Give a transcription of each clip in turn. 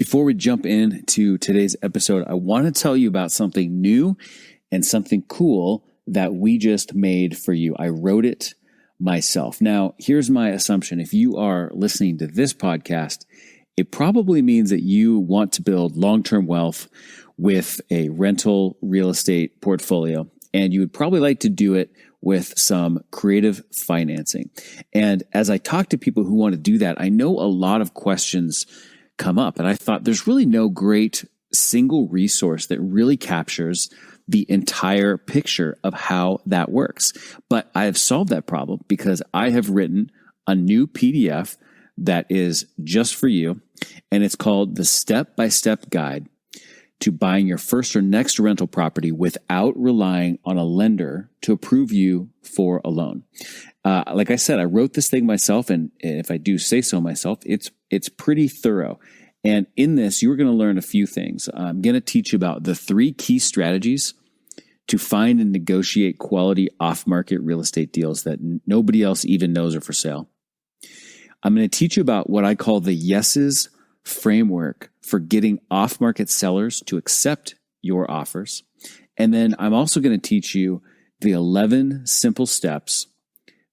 Before we jump into today's episode, I want to tell you about something new and something cool that we just made for you. I wrote it myself. Now, here's my assumption. If you are listening to this podcast, it probably means that you want to build long-term wealth with a rental real estate portfolio, and you would probably like to do it with some creative financing. And as I talk to people who want to do that, I know a lot of questions come up, and I thought there's really no great single resource that really captures the entire picture of how that works. But I have solved that problem because I have written a new PDF that is just for you, and it's called the Step-by-Step Guide to Buying Your First or Next Rental Property Without Relying on a Lender to Approve You for a Loan. Like I said, I wrote this thing myself, and if I do say so myself, it's pretty thorough. And in this, you're going to learn a few things. I'm going to teach you about the 3 key strategies to find and negotiate quality off-market real estate deals that nobody else even knows are for sale. I'm going to teach you about what I call the yeses framework for getting off-market sellers to accept your offers. And then I'm also going to teach you the 11 simple steps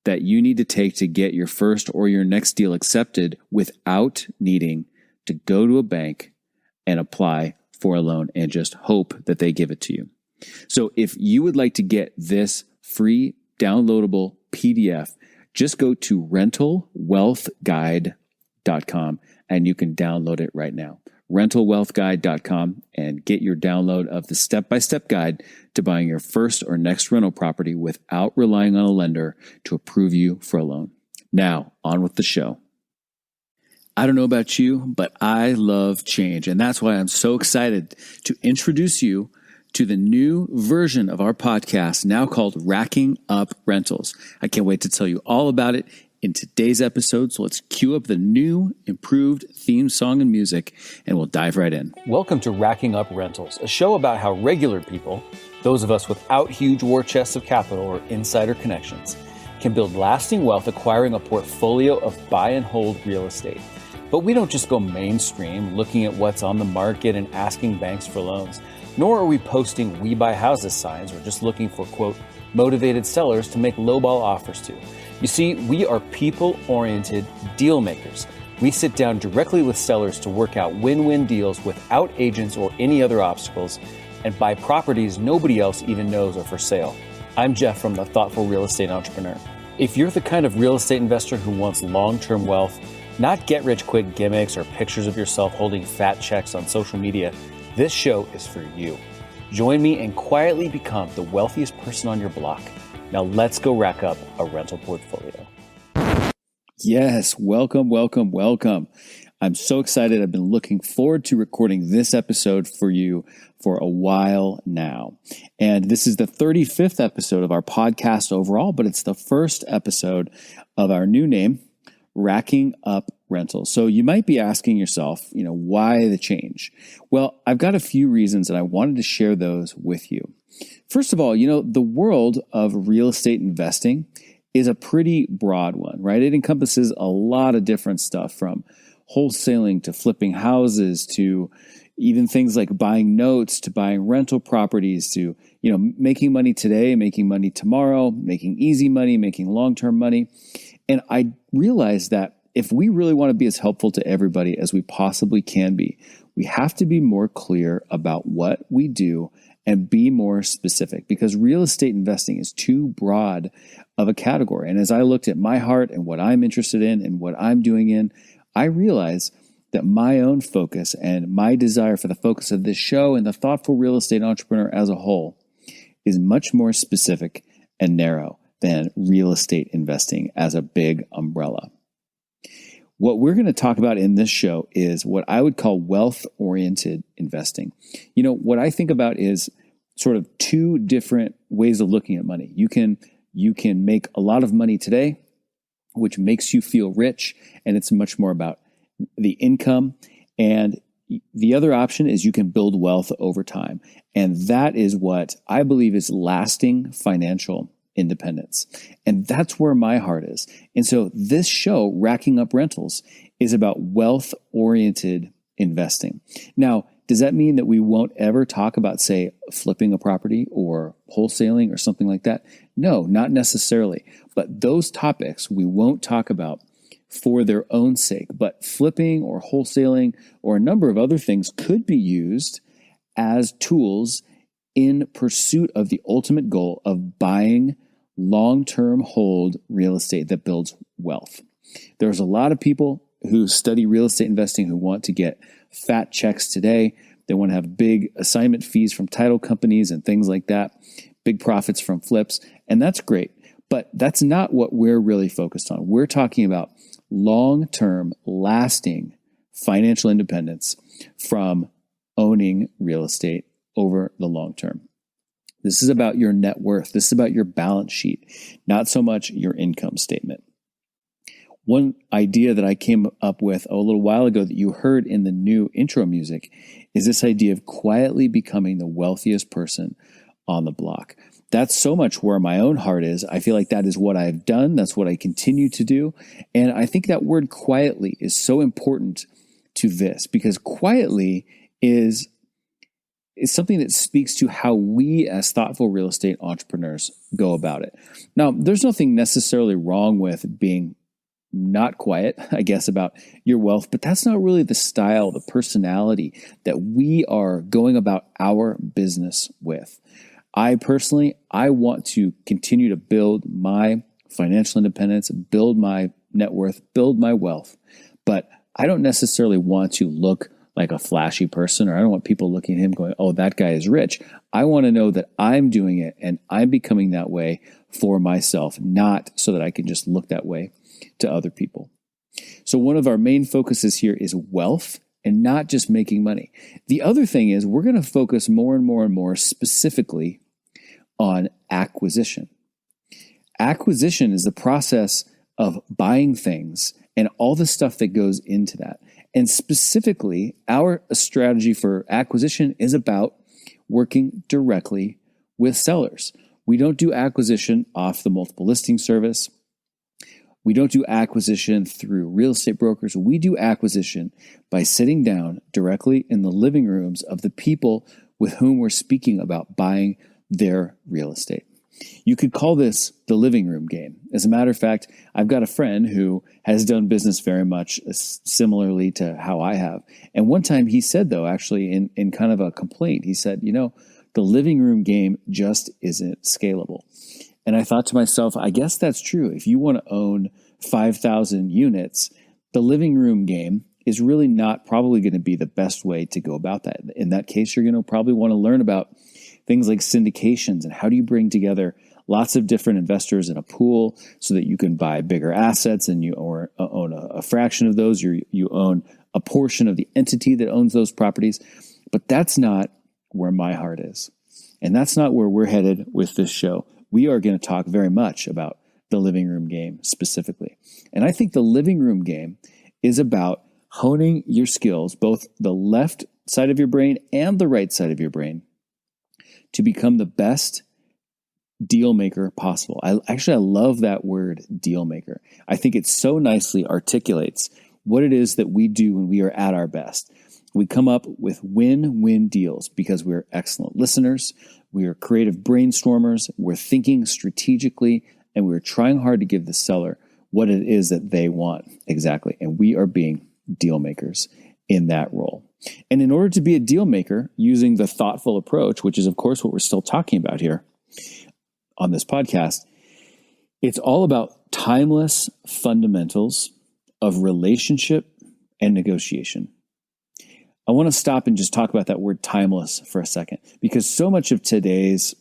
that you need to take to get your first or your next deal accepted without needing to go to a bank and apply for a loan and just hope that they give it to you. So if you would like to get this free downloadable PDF, just go to rentalwealthguide.com and you can download it right now. rentalwealthguide.com and get your download of the step-by-step guide to buying your first or next rental property without relying on a lender to approve you for a loan. Now, on with the show. I don't know about you, but I love change, and that's why I'm so excited to introduce you to the new version of our podcast now called Racking Up Rentals. I can't wait to tell you all about it in today's episode, so let's cue up the new, improved theme song and music, and we'll dive right in. Welcome to Racking Up Rentals, a show about how regular people, those of us without huge war chests of capital or insider connections, can build lasting wealth acquiring a portfolio of buy and hold real estate. But we don't just go mainstream looking at what's on the market and asking banks for loans, nor are we posting "We Buy Houses" signs or just looking for, quote, motivated sellers to make lowball offers to. You see, we are people-oriented deal makers. We sit down directly with sellers to work out win-win deals without agents or any other obstacles and buy properties nobody else even knows are for sale. I'm Jeff from The Thoughtful Real Estate Entrepreneur. If you're the kind of real estate investor who wants long-term wealth, not get-rich-quick gimmicks or pictures of yourself holding fat checks on social media, this show is for you. Join me and quietly become the wealthiest person on your block. Now let's go rack up a rental portfolio. Yes, welcome. I'm so excited. I've been looking forward to recording this episode for you for a while now. And this is the 35th episode of our podcast overall, but it's the first episode of our new name, Racking Up Rentals. So you might be asking yourself, why the change? Well, I've got a few reasons and I wanted to share those with you. First of all, the world of real estate investing is a pretty broad one, right? It encompasses a lot of different stuff, from wholesaling to flipping houses to even things like buying notes to buying rental properties to, making money today, making money tomorrow, making easy money, making long-term money. And I realized that if we really want to be as helpful to everybody as we possibly can be, we have to be more clear about what we do and be more specific, because real estate investing is too broad of a category. And as I looked at my heart and what I'm interested in and what I'm doing in, I realized that my own focus and my desire for the focus of this show and the thoughtful real estate entrepreneur as a whole is much more specific and narrow than real estate investing as a big umbrella. What we're going to talk about in this show is what I would call wealth-oriented investing. What I think about is sort of 2 different ways of looking at money. You can make a lot of money today, which makes you feel rich, and it's much more about the income. And the other option is you can build wealth over time. And that is what I believe is lasting financial independence. And that's where my heart is. And so this show, Racking Up Rentals, is about wealth-oriented investing. Now, does that mean that we won't ever talk about, say, flipping a property or wholesaling or something like that? No, not necessarily. But those topics we won't talk about for their own sake. But flipping or wholesaling or a number of other things could be used as tools in pursuit of the ultimate goal of buying long-term hold real estate that builds wealth. There's a lot of people who study real estate investing who want to get fat checks today. They want to have big assignment fees from title companies and things like that, big profits from flips, and that's great. But that's not what we're really focused on. We're talking about long-term, lasting financial independence from owning real estate over the long term. This is about your net worth. This is about your balance sheet, not so much your income statement. One idea that I came up with a little while ago that you heard in the new intro music is this idea of quietly becoming the wealthiest person on the block. That's so much where my own heart is. I feel like that is what I've done. That's what I continue to do. And I think that word quietly is so important to this because quietly is something that speaks to how we as thoughtful real estate entrepreneurs go about it. Now, there's nothing necessarily wrong with being not quiet, I guess, about your wealth, but that's not really the style, the personality that we are going about our business with. I personally want to continue to build my financial independence, build my net worth, build my wealth, but I don't necessarily want to look like a flashy person, or I don't want people looking at him going, oh, that guy is rich. I want to know that I'm doing it and I'm becoming that way for myself, not so that I can just look that way to other people. So one of our main focuses here is wealth and not just making money. The other thing is we're going to focus more and more and more specifically on acquisition. Acquisition is the process of buying things and all the stuff that goes into that. And specifically, our strategy for acquisition is about working directly with sellers. We don't do acquisition off the multiple listing service. We don't do acquisition through real estate brokers. We do acquisition by sitting down directly in the living rooms of the people with whom we're speaking about buying their real estate. You could call this the living room game. As a matter of fact, I've got a friend who has done business very much similarly to how I have. And one time he said, though, actually in kind of a complaint, he said, the living room game just isn't scalable. And I thought to myself, I guess that's true. If you want to own 5,000 units, the living room game is really not probably going to be the best way to go about that. In that case, you're going to probably want to learn about things like syndications and how do you bring together lots of different investors in a pool so that you can buy bigger assets and you own a fraction of those, you own a portion of the entity that owns those properties. But that's not where my heart is. And that's not where we're headed with this show. We are going to talk very much about the living room game specifically. And I think the living room game is about honing your skills, both the left side of your brain and the right side of your brain, to become the best deal maker possible. I love that word, deal maker. I think it so nicely articulates what it is that we do when we are at our best. We come up with win-win deals because we're excellent listeners, we are creative brainstormers, we're thinking strategically, and we're trying hard to give the seller what it is that they want exactly. And we are being deal makers in that role. And in order to be a deal maker using the thoughtful approach, which is of course what we're still talking about here on this podcast, it's all about timeless fundamentals of relationship and negotiation. I want to stop and just talk about that word timeless for a second, because so much of today's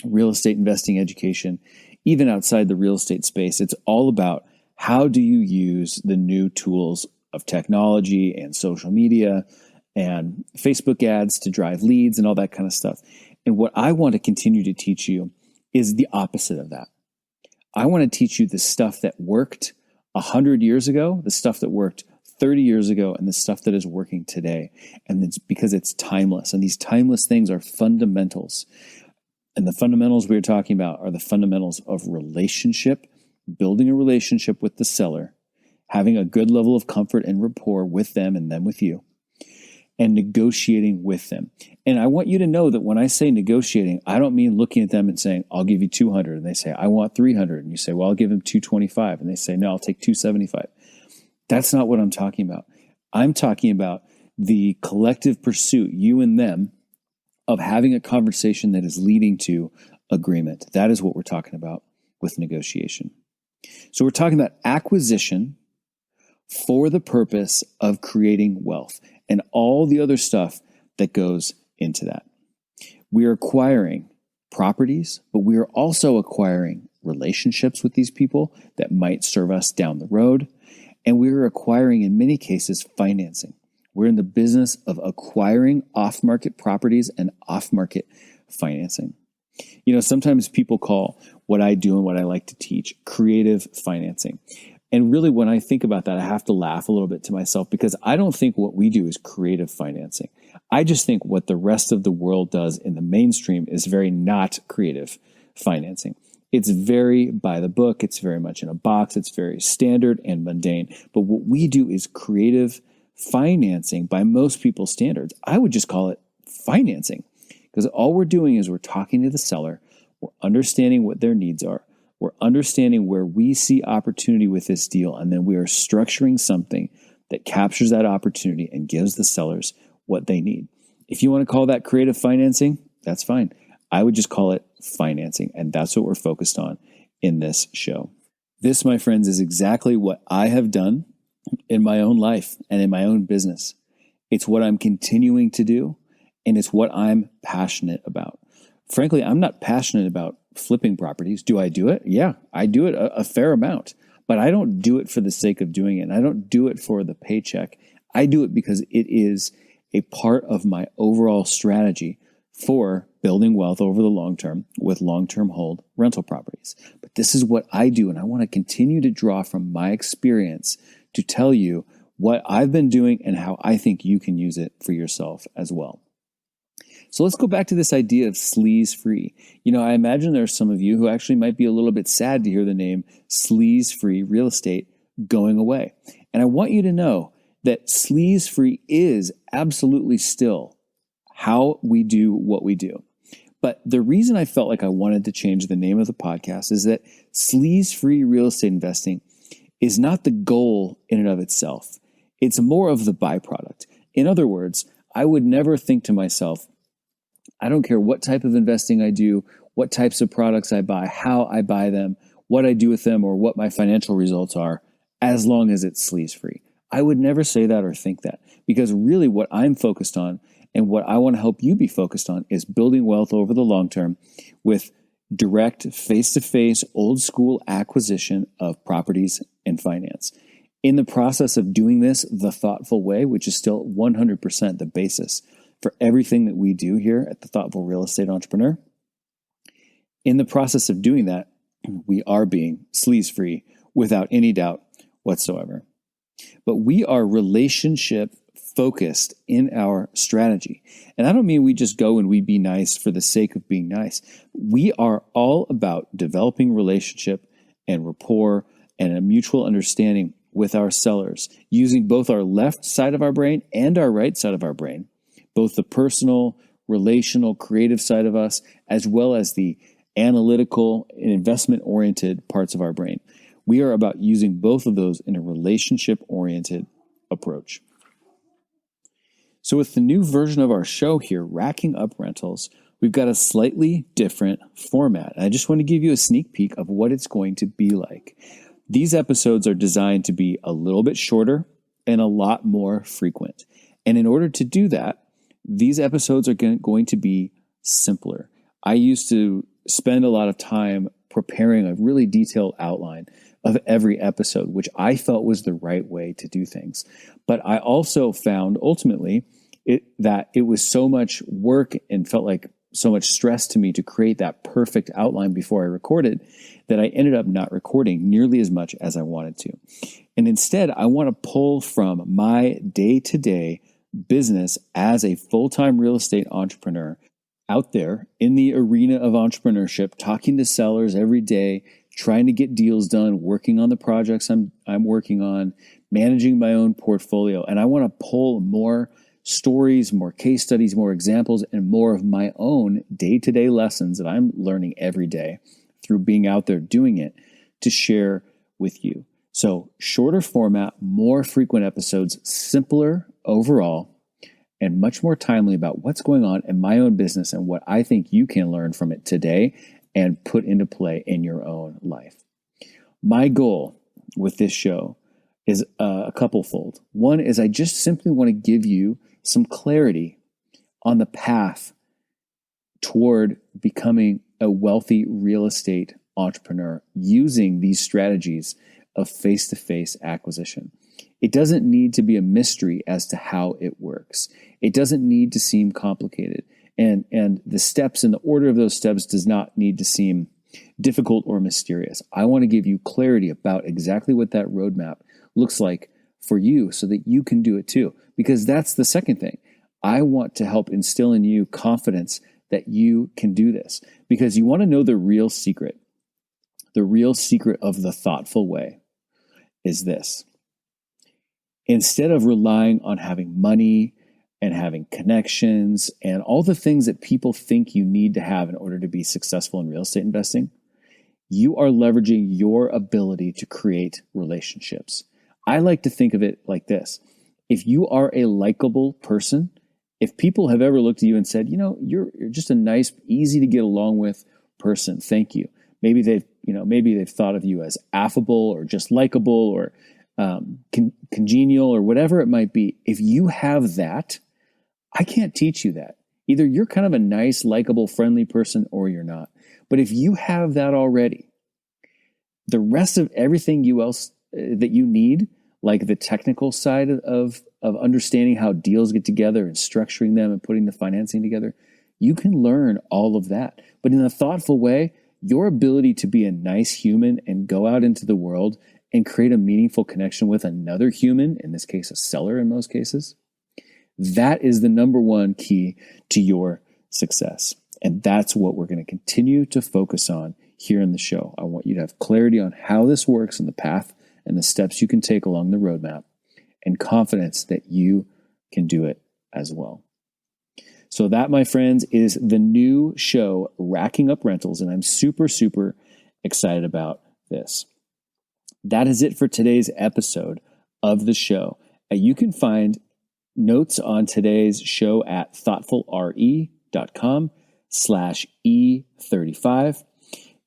real estate investing education, even outside the real estate space, it's all about how do you use the new tools of technology and social media and Facebook ads to drive leads and all that kind of stuff. And what I want to continue to teach you is the opposite of that. I want to teach you the stuff that worked 100 years ago, the stuff that worked 30 years ago, and the stuff that is working today. And it's because it's timeless. And these timeless things are fundamentals. And the fundamentals we are talking about are the fundamentals of relationship, building a relationship with the seller, having a good level of comfort and rapport with them and them with you, and negotiating with them. And I want you to know that when I say negotiating, I don't mean looking at them and saying, I'll give you 200. And they say, I want 300. And you say, well, I'll give them 225. And they say, no, I'll take 275. That's not what I'm talking about. I'm talking about the collective pursuit, you and them, of having a conversation that is leading to agreement. That is what we're talking about with negotiation. So we're talking about acquisition for the purpose of creating wealth and all the other stuff that goes into that. We are acquiring properties, but we are also acquiring relationships with these people that might serve us down the road. And we are acquiring, in many cases, financing. We're in the business of acquiring off-market properties and off-market financing. You know, sometimes people call what I do and what I like to teach creative financing. And really, when I think about that, I have to laugh a little bit to myself because I don't think what we do is creative financing. I just think what the rest of the world does in the mainstream is very not creative financing. It's very by the book. It's very much in a box. It's very standard and mundane. But what we do is creative financing by most people's standards. I would just call it financing because all we're doing is we're talking to the seller. We're understanding what their needs are. We're understanding where we see opportunity with this deal, and then we are structuring something that captures that opportunity and gives the sellers what they need. If you want to call that creative financing, that's fine. I would just call it financing, and that's what we're focused on in this show. This, my friends, is exactly what I have done in my own life and in my own business. It's what I'm continuing to do, and it's what I'm passionate about. Frankly, I'm not passionate about flipping properties. Do I do it? Yeah, I do it a fair amount, but I don't do it for the sake of doing it. And I don't do it for the paycheck. I do it because it is a part of my overall strategy for building wealth over the long term with long-term hold rental properties. But this is what I do, and I want to continue to draw from my experience to tell you what I've been doing and how I think you can use it for yourself as well. So let's go back to this idea of sleaze-free. You know, I imagine there are some of you who actually might be a little bit sad to hear the name Sleaze-Free Real Estate going away. And I want you to know that sleaze-free is absolutely still how we do what we do. But the reason I felt like I wanted to change the name of the podcast is that sleaze-free real estate investing is not the goal in and of itself. It's more of the byproduct. In other words, I would never think to myself, I don't care what type of investing I do, what types of products I buy, how I buy them, what I do with them, or what my financial results are, as long as it's sleaze-free. I would never say that or think that, because really what I'm focused on and what I want to help you be focused on is building wealth over the long term with direct, face-to-face, old-school acquisition of properties and finance. In the process of doing this the thoughtful way, which is still 100% the basis for everything that we do here at the Thoughtful Real Estate Entrepreneur, in the process of doing that, we are being sleaze-free without any doubt whatsoever. But we are relationship focused in our strategy. And I don't mean we just go and we be nice for the sake of being nice. We are all about developing relationship and rapport and a mutual understanding with our sellers, using both our left side of our brain and our right side of our brain, both the personal, relational, creative side of us, as well as the analytical and investment-oriented parts of our brain. We are about using both of those in a relationship-oriented approach. So with the new version of our show here, Racking Up Rentals, we've got a slightly different format. I just want to give you a sneak peek of what it's going to be like. These episodes are designed to be a little bit shorter and a lot more frequent. And in order to do that, these episodes are going to be simpler. I used to spend a lot of time preparing a really detailed outline of every episode, which I felt was the right way to do things. But I also found ultimately that it was so much work and felt like so much stress to me to create that perfect outline before I recorded that I ended up not recording nearly as much as I wanted to. And instead, I want to pull from my day-to-day business as a full-time real estate entrepreneur out there in the arena of entrepreneurship, talking to sellers every day, trying to get deals done, working on the projects I'm working on, managing my own portfolio. And I want to pull more stories, more case studies, more examples, and more of my own day-to-day lessons that I'm learning every day through being out there doing it to share with you. So shorter format, more frequent episodes, simpler overall, and much more timely about what's going on in my own business and what I think you can learn from it today and put into play in your own life. My goal with this show is a couplefold. One is I just simply want to give you some clarity on the path toward becoming a wealthy real estate entrepreneur using these strategies of face-to-face acquisition. It doesn't need to be a mystery as to how it works. It doesn't need to seem complicated. And the steps and the order of those steps does not need to seem difficult or mysterious. I want to give you clarity about exactly what that roadmap looks like for you so that you can do it too. Because that's the second thing. I want to help instill in you confidence that you can do this. Because you want to know the real secret. The real secret of the thoughtful way is this. Instead of relying on having money and having connections and all the things that people think you need to have in order to be successful in real estate investing, you are leveraging your ability to create relationships. I like to think of it like this. If you are a likable person, if people have ever looked at you and said, you're just a nice, easy to get along with person, thank you. Maybe they've thought of you as affable or just likable or congenial or whatever it might be. If you have that, I can't teach you that. Either you're kind of a nice, likable, friendly person or you're not. But if you have that already, the rest of everything else that you need, like the technical side of understanding how deals get together and structuring them and putting the financing together, you can learn all of that. But in a thoughtful way, your ability to be a nice human and go out into the world and create a meaningful connection with another human, in this case, a seller in most cases, that is the number one key to your success. And that's what we're going to continue to focus on here in the show. I want you to have clarity on how this works and the path and the steps you can take along the roadmap and confidence that you can do it as well. So that, my friends, is the new show, Racking Up Rentals, and I'm super, super excited about this. That is it for today's episode of the show. You can find notes on today's show at thoughtfulre.com/E35.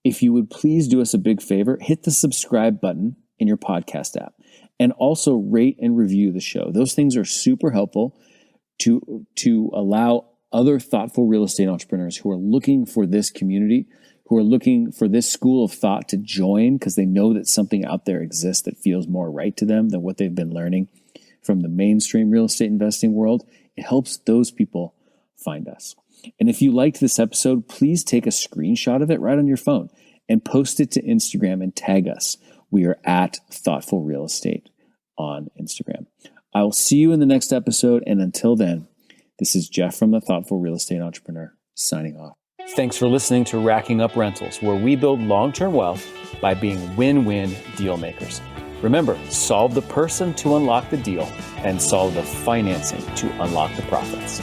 If you would please do us a big favor, hit the subscribe button in your podcast app and also rate and review the show. Those things are super helpful to allow other thoughtful real estate entrepreneurs who are looking for this community, who are looking for this school of thought to join because they know that something out there exists that feels more right to them than what they've been learning from the mainstream real estate investing world. It helps those people find us. And if you liked this episode, please take a screenshot of it right on your phone and post it to Instagram and tag us. We are at Thoughtful Real Estate on Instagram. I will see you in the next episode. And until then, this is Jeff from the Thoughtful Real Estate Entrepreneur signing off. Thanks for listening to Racking Up Rentals, where we build long-term wealth by being win-win deal makers. Remember, solve the person to unlock the deal and solve the financing to unlock the profits.